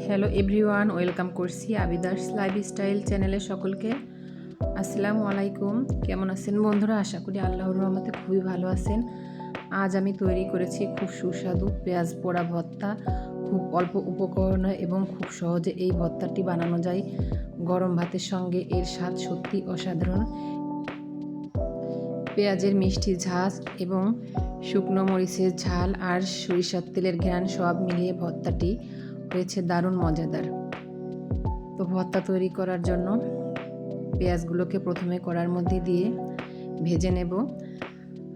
Hello everyone, welcome করছি আবিদাস lifestyle চ্যানেলে সকলকে। আসসালামু আলাইকুম। কেমন আছেন বন্ধুরা? আশা করি আল্লাহর রহমতে খুবই ভালো আছেন। আজ আমি তৈরি করেছি খুব সুস্বাদু পেঁয়াজ পোড়া ভর্তা। খুব অল্প উপকরণে এবং খুব সহজে এই ভর্তাটি বানানো যায়। গরম ভাতের সঙ্গে এর স্বাদ সত্যি অসাধারণ। পেঁয়াজের মিষ্টি ঝাঁজ এবং শুকনো মরিচের ঝাল আর সরিষার তেলের ঘ্রাণ সব মিলিয়ে ভর্তাটি হয়েছে দারুণ মজাদার। তো ভর্তা তৈরি করার জন্য পেঁয়াজগুলোকে প্রথমে কড়ার মধ্যে দিয়ে ভেজে নেব।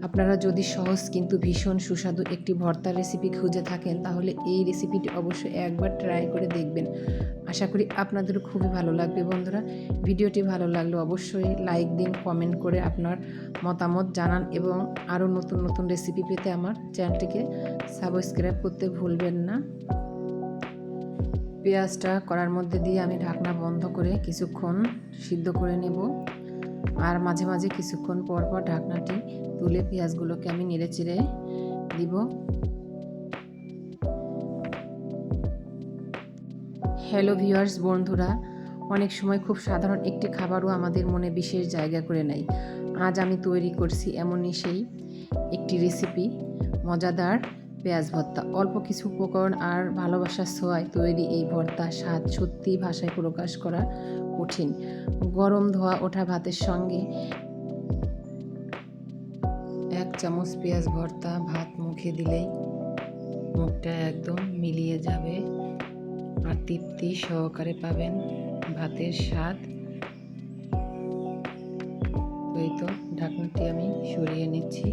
আপনারা যদি সহজ কিন্তু ভীষণ সুস্বাদু একটি ভর্তার রেসিপি খুঁজে থাকেন তাহলে এই রেসিপিটি অবশ্যই একবার ট্রাই করে দেখবেন। আশা করি আপনাদের খুবই ভালো লাগবে বন্ধুরা। ভিডিওটি ভালো লাগলে অবশ্যই লাইক দিন, কমেন্ট করে আপনার মতামত জানান এবং আরও নতুন নতুন রেসিপি পেতে আমার চ্যানেলটিকে সাবস্ক্রাইব করতে ভুলবেন না। পেঁয়াজটা কড়ার মধ্যে দিয়ে আমি ঢাকনা বন্ধ করে কিছুক্ষণ সিদ্ধ করে নেব। আর মাঝে মাঝে কিছুক্ষণ পর পর ঢাকনাটি তুলে পেঁয়াজগুলোকে আমি নেড়ে চেড়ে দিব। হ্যালো ভিউয়ার্স বন্ধুরা, অনেক সময় খুব সাধারণ একটি খাবারও আমাদের মনে বিশেষ জায়গা করে নেয়। আজ আমি তৈরি করছি এমনই সেই একটি রেসিপি, মজাদার পেঁয়াজ ভর্তা। অল্প কিছু উপকরণ আর ভালোবাসার ছোঁয়ায় তৈরি এই ভর্তা স্বাদ সত্যিই ভাষায় প্রকাশ করা কঠিন। গরম ধোয়া ওঠা ভাতের সঙ্গে 1 চামচ পেঁয়াজ ভর্তা ভাত মুখে দিলেই মুখটা একদম মিলিয়ে যাবে আর তৃপ্তি সহকারে পাবেন ভাতের স্বাদ। এই তো ঢাকনাটি আমি সরিয়ে নিচ্ছি।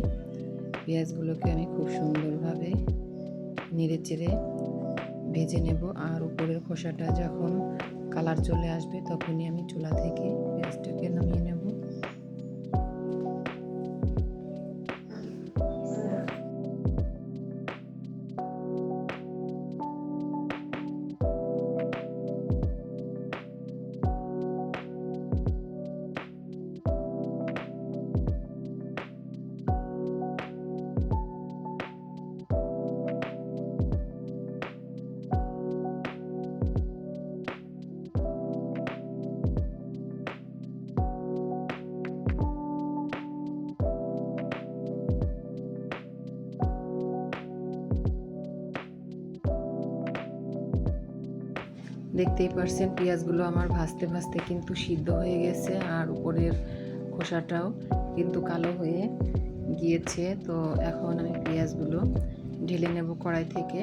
পেঁয়াজগুলোকে আমি খুব সুন্দরভাবে নেড়ে চেড়ে ভেজে নেব। আর উপরের খোসাটা যখন কালার চলে আসবে তখনই আমি চুলা থেকে পেঁয়াজটাকে নামিয়ে নেব। দেখতেই পারছেন পেঁয়াজগুলো আমার ভাজতে ভাজতে কিন্তু সিদ্ধ হয়ে গেছে আর উপরের খোসাটাও কিন্তু কালো হয়ে গিয়েছে। তো এখন আমি পেঁয়াজগুলো ঢেলে নেব কড়াই থেকে।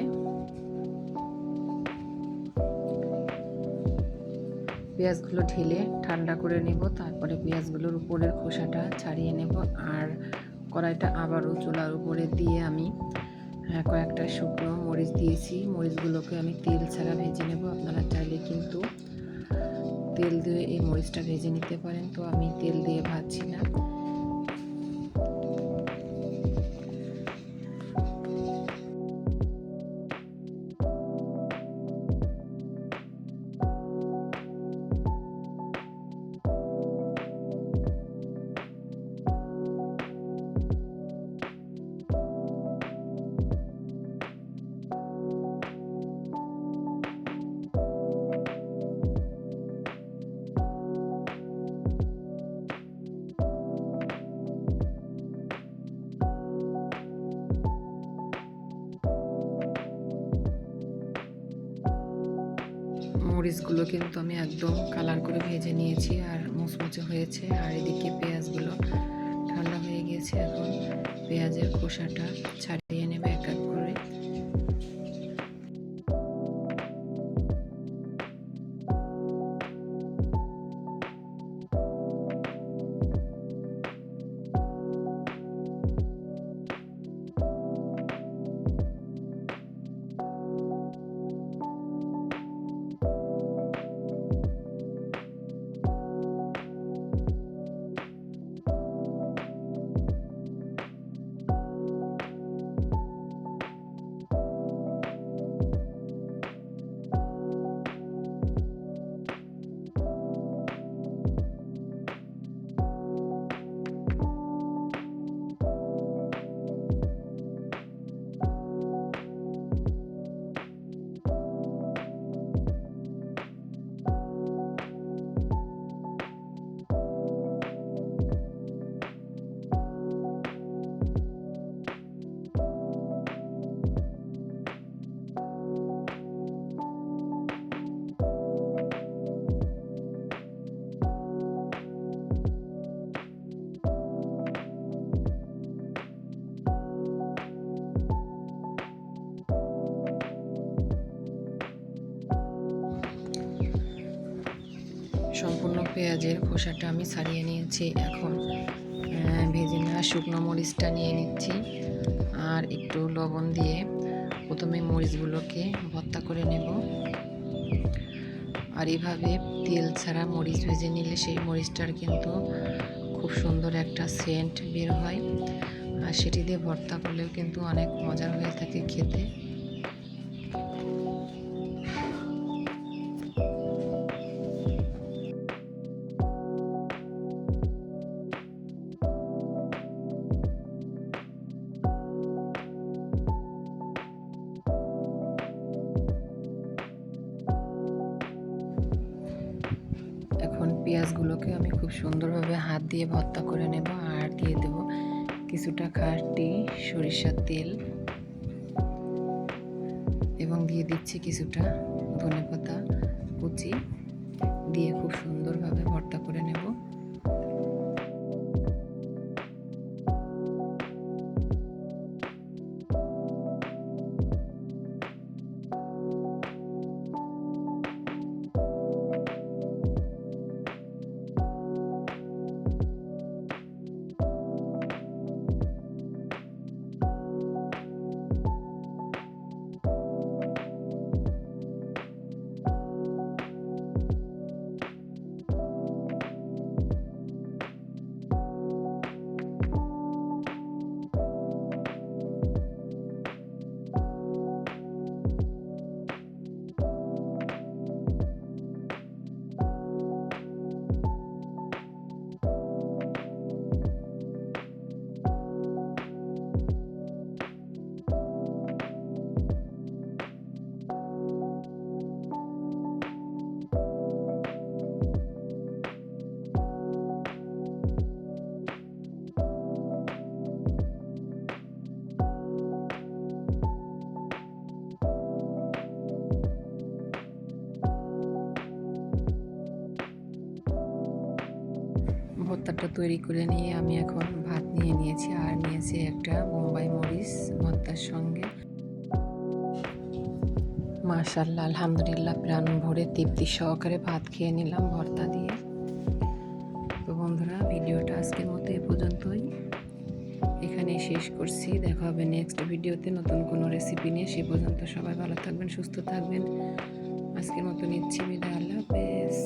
পেঁয়াজগুলো ঢেলে ঠান্ডা করে নেব, তারপরে পেঁয়াজগুলোর উপরের খোসাটা ছাড়িয়ে নেব। আর কড়াইটা আবারও চুলার উপরে দিয়ে আমি কয়েকটা শুকনো মরিচ দিয়েছি। মরিচগুলোকে আমি তেল ছাড়া ভেজে নেব। আপনারা চাইলে কিন্তু তেল দিয়ে এই মরিচটা ভেজে নিতে পারেন, তো আমি তেল দিয়ে ভাজছি না। মরিচগুলো কিন্তু আমি একদম কালার করে ভেজে নিয়েছি আর মুচমুচে হয়েছে। আর এদিকে পেঁয়াজগুলো ঠান্ডা হয়ে গিয়েছে। এখন পেঁয়াজের খোসাটা ছাড়িয়ে নেবে এক এক করে। সম্পূর্ণ পেঁয়াজের খোসাটা আমি ছাড়িয়ে নিয়েছি। এখন ভেজে নেওয়া শুকনো মরিচটা নিয়ে নিচ্ছি আর একটু লবণ দিয়ে প্রথমে মরিচগুলোকে ভর্তা করে নেব। আর এভাবে তেল ছাড়া মরিচ ভেজে নিলে সেই মরিচটার কিন্তু খুব সুন্দর একটা সেন্ট বের হয়, আর সেটি দিয়ে ভর্তা করলেও কিন্তু অনেক মজার হয়ে থাকে খেতে। এখন পেঁয়াজগুলোকে আমি খুব সুন্দরভাবে হাত দিয়ে ভর্তা করে নেব আর দিয়ে দেব কিছুটা খাঁটি সরিষার তেল এবং দিয়ে দিচ্ছি কিছুটা ধনেপাতা কুচি দিয়ে খুব সুন্দরভাবে ভর্তা করে নেব। ভর্তাটা তৈরি করে নিয়ে আমি এখন ভাত নিয়ে নিয়েছি আর নিয়েছি একটা বোম্বাই মরিচ ভর্তার সঙ্গে। মাশাআল্লাহ, আলহামদুলিল্লাহ, প্রাণ ভরে তৃপ্তি সহকারে ভাত খেয়ে নিলাম ভর্তা দিয়ে। তো বন্ধুরা, ভিডিওটা আজকের মতো এ পর্যন্তই, এখানেই শেষ করছি। দেখা হবে নেক্সট ভিডিওতে নতুন কোনো রেসিপি নিয়ে। সে পর্যন্ত সবাই ভালো থাকবেন, সুস্থ থাকবেন। আজকের মতো নিচ্ছি বিদায়। আল্লাহ হাফেজ।